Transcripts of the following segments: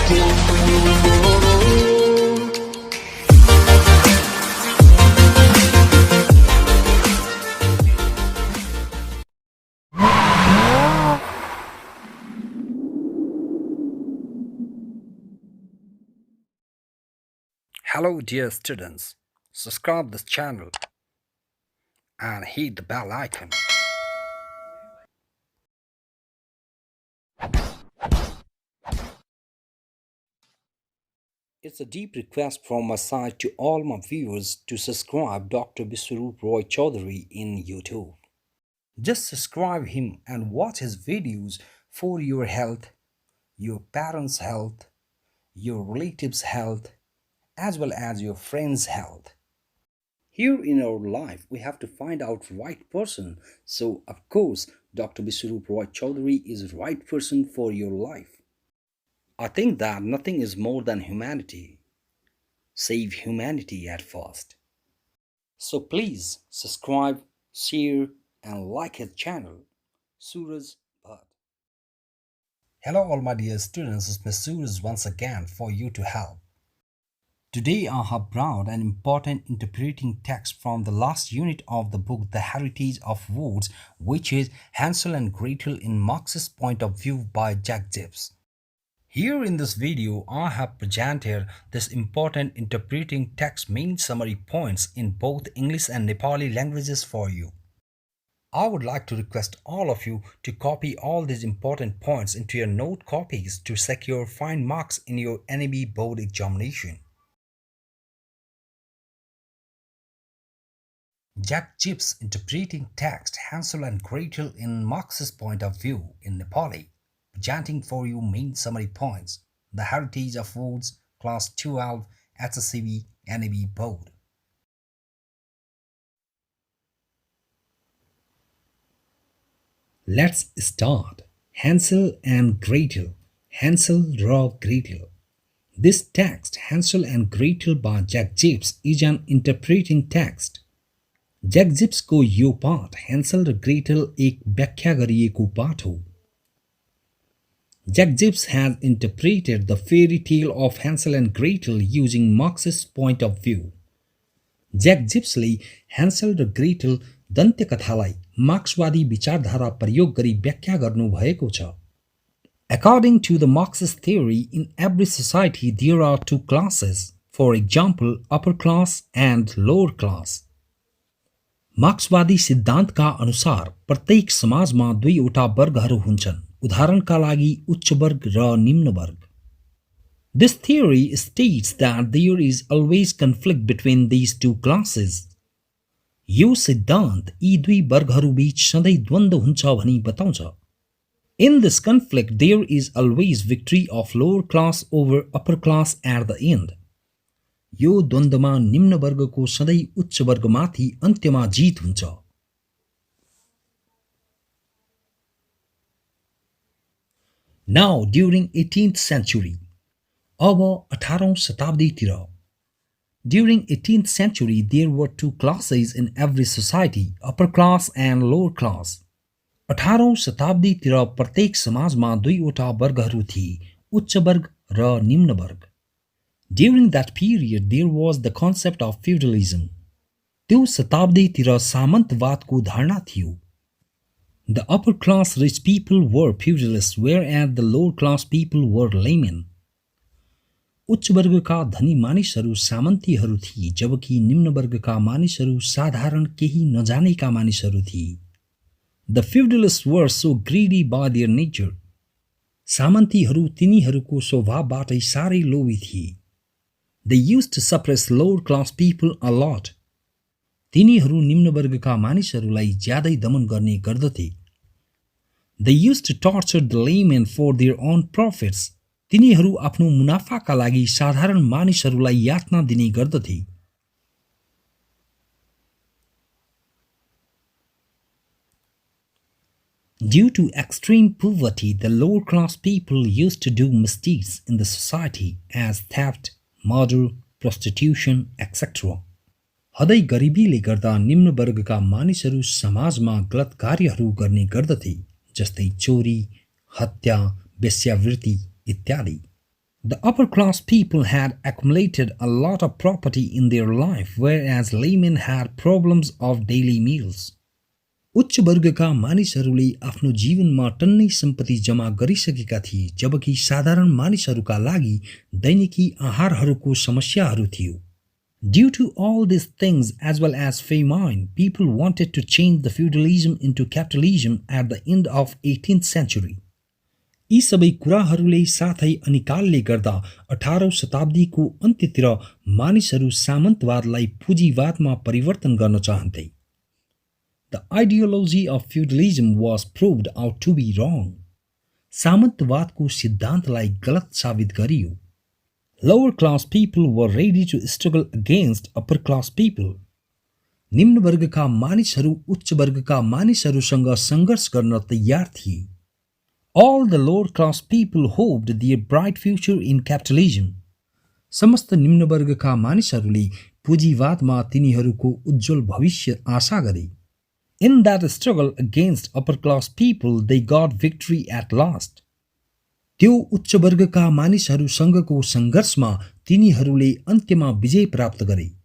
Hello dear students, subscribe this channel and hit the bell icon. It's a deep request from my side to all my viewers to subscribe Dr. Biswarup Roy Chaudhary in YouTube. Just subscribe him and watch his videos for your health, your parents' health, your relatives' health, as well as your friends' health. Here in our life, we have to find out right person. So, of course, Dr. Biswarup Roy Chaudhary is right person for your life. I think that nothing is more than humanity. Save humanity at first. So please subscribe, share, and like his channel, Suraj Bhatt. Hello, all my dear students. It's Mr. Suraj once again for you to help. Today I have brought an important interpreting text from the last unit of the book The Heritage of Words, which is Hansel and Gretel in Marxist Point of View by Jack Gibbs. Here in this video, I have presented this important interpreting text main summary points in both English and Nepali languages for you. I would like to request all of you to copy all these important points into your note copies to secure fine marks in your NAB board examination. Jack Gibbs interpreting text Hansel and Gretel in Marxist Point of View in Nepali. Presenting for you main summary points, The Heritage of Words, Class 12, HSCB, NAB Board. Let's start. Hansel and Gretel. Hansel draw Gretel. This text, Hansel and Gretel by Jack Gibbs, is an interpreting text. Jack Gibbs को यो पाठ Hansel र Gretel एक व्याख्या गरिएको पाठ हो. Jack Gibbs has interpreted the fairy tale of Hansel and Gretel using Marxist point of view. Jack Gibbsले Hansel र Gretel दन्त्य कथालाई मार्क्सवादी विचारधारा प्रयोग गरी व्याख्या गर्नु भएको छ. According to the Marxist theory, in every society there are two classes, for example, upper class and lower class. मार्क्सवादी सिद्धान्तका अनुसार प्रत्येक समाजमा दुईवटा वर्गहरू हुन्छन्, उदाहरणका लागि उच्च वर्ग र निम्न वर्ग. This theory states that there is always conflict between these two classes. यो सिद्धान्त यी दुई वर्गहरू बीच सधैँ द्वन्द्व हुन्छ भनी बताउँछ. In this conflict, there is always victory of lower class over upper class at the end. यो द्वन्द्वमा निम्न वर्गको सधैँ उच्च वर्गमाथि अन्त्यमा जित हुन्छ. Now, during 18th century, अब 18औं शताब्दीतिर. During 18th century, there were two classes in every society, upper class and lower class. 18औं शताब्दीतिर प्रत्येक समाजमा दुईवटा वर्गहरू थिए, उच्च वर्ग र निम्न वर्ग. During that period, there was the concept of feudalism. त्यो शताब्दीतिर सामन्तवादको धारणा थियो. The upper class rich people were feudalists, whereas the lower class people were laymen. उच्च वर्गका धनी मानिसहरू सामन्तीहरू थिए, जबकि निम्न वर्गका मानिसहरू साधारण केही नजानेका मानिसहरू थिए. The feudalists were so greedy by their nature. सामन्तीहरू तिनीहरूको स्वभावबाटै साह्रै लोभी थिए. They used to suppress lower class people a lot. तिनीहरू निम्न वर्गका मानिसहरूलाई ज्यादै दमन गर्ने गर्दथे. They used to torture the laymen for their own profits. तिनीहरू आफ्नो मुनाफाका लागि साधारण मानिसहरूलाई यातना दिने गर्दथे. Due to extreme poverty, the lower class people used to do misdeeds in the society as theft, murder, prostitution, etc. हदै गरिबीले गर्दा निम्न वर्गका मानिसहरू समाजमा गलत कार्यहरू गर्ने गर्दथे, जस्तै चोरी, हत्या, वेश्यावृत्ति इत्यादि. The upper class people had accumulated a lot of property in their life, whereas laymen had problems of daily meals. उच्च वर्गका मानिसहरूले आफ्नो जीवनमा टन्नै सम्पत्ति जम्मा गरिसकेका थिए, जबकि साधारण मानिसहरूका लागि दैनिकी आहारहरूको समस्याहरू थियो. Due to all these things as well as famine, people wanted to change the feudalism into capitalism at the end of 18th century. यी सबै कुराहरूले साथै अनिकालले गर्दा 18औं शताब्दीको अन्त्यतिर मानिसहरू सामन्तवादलाई पुँजीवादमा परिवर्तन गर्न चाहन्थे. The ideology of feudalism was proved out to be wrong. सामन्तवादको सिद्धान्तलाई गलत साबित गरियो. Lower class people were ready to struggle against upper class people. निम्न वर्गका मानिसहरू उच्च वर्गका मानिसहरूसँग सङ्घर्ष गर्न तयार थिए. All the lower class people hoped their bright future in capitalism. समस्त निम्न वर्गका मानिसहरूले पुँजीवादमा तिनीहरूको उज्जवल भविष्य आशा गरे. In that struggle against upper class people, they got victory at last. त्यो उच्च वर्गका मानिसहरूसँगको सङ्घर्षमा तिनीहरूले अन्त्यमा विजय प्राप्त गरे.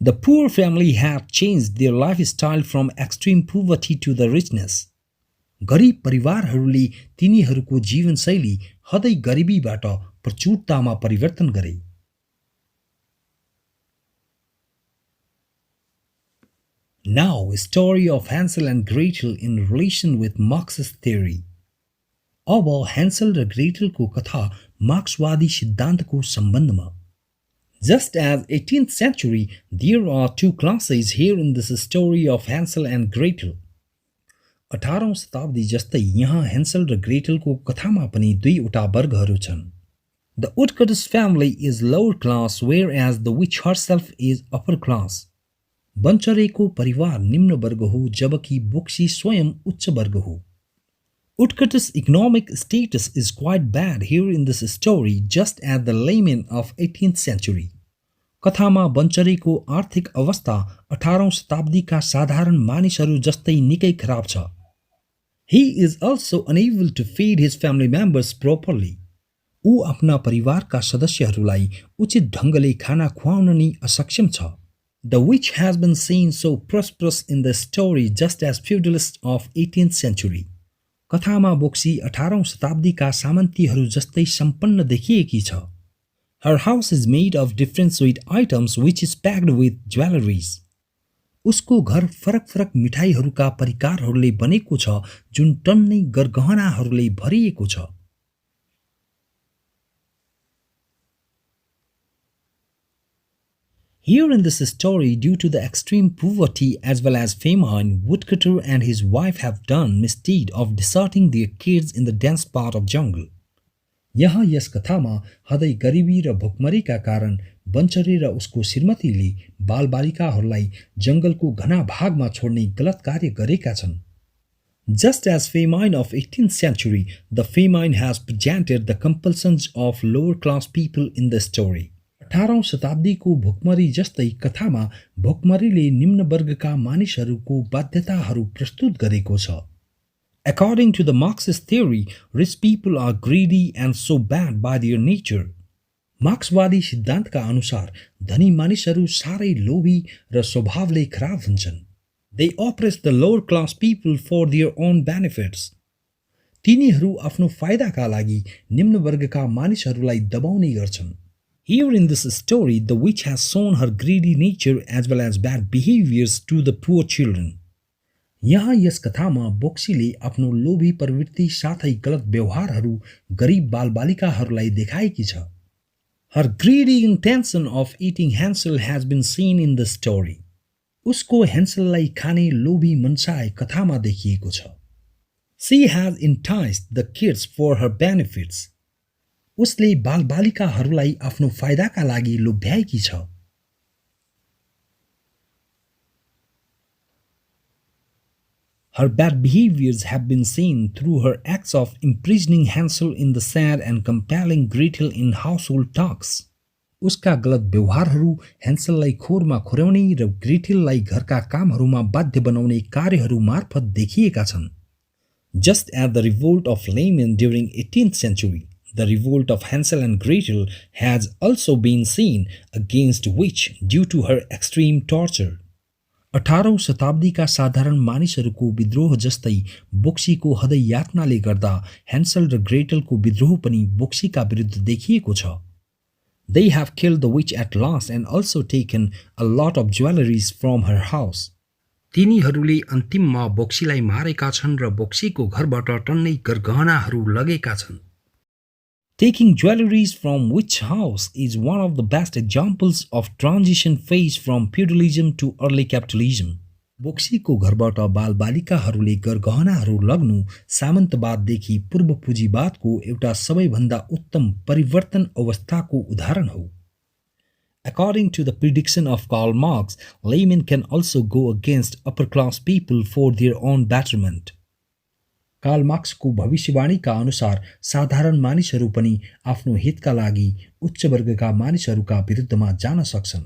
The poor family had changed their lifestyle from extreme poverty to the richness. गरिब परिवारहरूले तिनीहरूको जीवनशैली हदै गरिबीबाट प्रचुरतामा परिवर्तन गरे. Now, a story of Hansel and Gretel in relation with Marxist theory. अब Hansel र Gretelको कथा मार्क्सवादी सिद्धान्तको सम्बन्धमा. Just as 18th century, there are two classes here in this story of Hansel and Gretel. 18औं शताब्दी जस्तै यहाँ Hansel र Gretelको कथामा पनि दुईवटा वर्गहरू छन्. The woodcutter's family is lower class, whereas the witch herself is upper class. बन्चरेको परिवार निम्न वर्ग हो, जबकि बोक्सी स्वयं उच्च वर्ग हो. Woodcutter's economic status is quite bad here in this story, just as the laymen of 18th century. कथामा बन्चरेको आर्थिक अवस्था 18औं शताब्दीका साधारण मानिसहरू जस्तै निकै खराब छ. He is also unable to feed his family members properly. ऊ आफ्ना परिवारका सदस्यहरूलाई उचित ढङ्गले खाना खुवाउन नि असक्षम छ. The witch has been seen so prosperous in the story, just as feudalists of 18th century. कथामा बोक्सी 18औं शताब्दीका सामन्तीहरू जस्तै सम्पन्न देखिएकी छ. Her house is made of different sweet items which is packed with jewelries. उसको घर फरक फरक मिठाईहरूका परिकारहरूले बनेको छ, जुन टन्नै गरगहनाहरूले भरिएको छ. Here in this story, due to the extreme poverty as well as famine, woodcutter and his wife have done misdeed of deserting their kids in the dense part of jungle. यहाँ यस कथामा हदै गरिबी र भोकमरीका कारण बन्चरे र उसको श्रीमतीले बालबालिकाहरूलाई जंगलको घना भागमा छोड्ने गलत कार्य गरेका छन्. Just as famine of 18th century, the famine has presented the compulsions of lower class people in the story. 18औं शताब्दीको भोकमरी जस्तै कथामा भोकमरीले निम्न वर्गका मानिसहरूको बाध्यताहरू प्रस्तुत गरेको छ. According to the Marxist theory, rich people are greedy and so bad by their nature. मार्क्सवादी सिद्धान्तका अनुसार धनी मानिसहरू सारै लोभी र स्वभावले खराब हुन्छन्. They oppress the lower class people for their own benefits. तिनीहरू आफ्नो फाइदाका लागि निम्न वर्गका मानिसहरूलाई दबाउने गर्छन्. Here in this story, the witch has shown her greedy nature as well as bad behaviors to the poor children. यहाँ यस कथामा बोक्सीले आफ्नो लोभी प्रवृत्ति साथै गलत व्यवहारहरू गरिब बालबालिकाहरूलाई देखाएकी छ. Her greedy intention of eating Hansel has been seen in the story. उसको हेन्सललाई खाने लोभी मनसाय कथामा देखिएको छ. She has enticed the kids for her benefits. उसले बालबालिकाहरूलाई आफ्नो फाइदाका लागि लोभ्याएकी छ. Her bad behaviors have been seen through her acts of imprisoning Hansel in the sand and compelling Gretel in household tasks. उसका गलत व्यवहारहरू ह्यान्सललाई खोरमा खोर्याउने र ग्रेटेललाई घरका कामहरूमा बाध्य बनाउने कार्यहरू मार्फत देखिएका छन्। Just as the revolt of laymen during 18th century, the revolt of Hansel and Gretel has also been seen against witch due to her extreme torture. 18औं शताब्दीका साधारण मानिसहरूको विद्रोह जस्तै बोक्सीको हदै यातनाले गर्दा ह्यान्सल र ग्रेटलको विद्रोह पनि बोक्सीका विरुद्ध देखिएको छ। They have killed the witch at last and also taken a lot of jewelries from her house. तिनीहरूले अन्तिममा बोक्सीलाई मारेका छन् र बोक्सीको घरबाट टन्नै गरगहनाहरू लगेका छन्। Taking jewelries from witch house is one of the best examples of transition phase from feudalism to early capitalism. बोक्सीको घरबाट बालबालिकाहरूले गरगहनाहरू लग्नु सामन्तवाददेखि पूर्व पुँजीवादको एउटा सबैभन्दा उत्तम परिवर्तन अवस्थाको उदाहरण हो। According to the prediction of Karl Marx, laymen can also go against upper-class people for their own betterment. Karl मार्क्सको भविष्यवाणीका अनुसार साधारण मानिसहरू पनि आफ्नो हितका लागि उच्च वर्गका मानिसहरूका विरुद्धमा जान सक्छन्।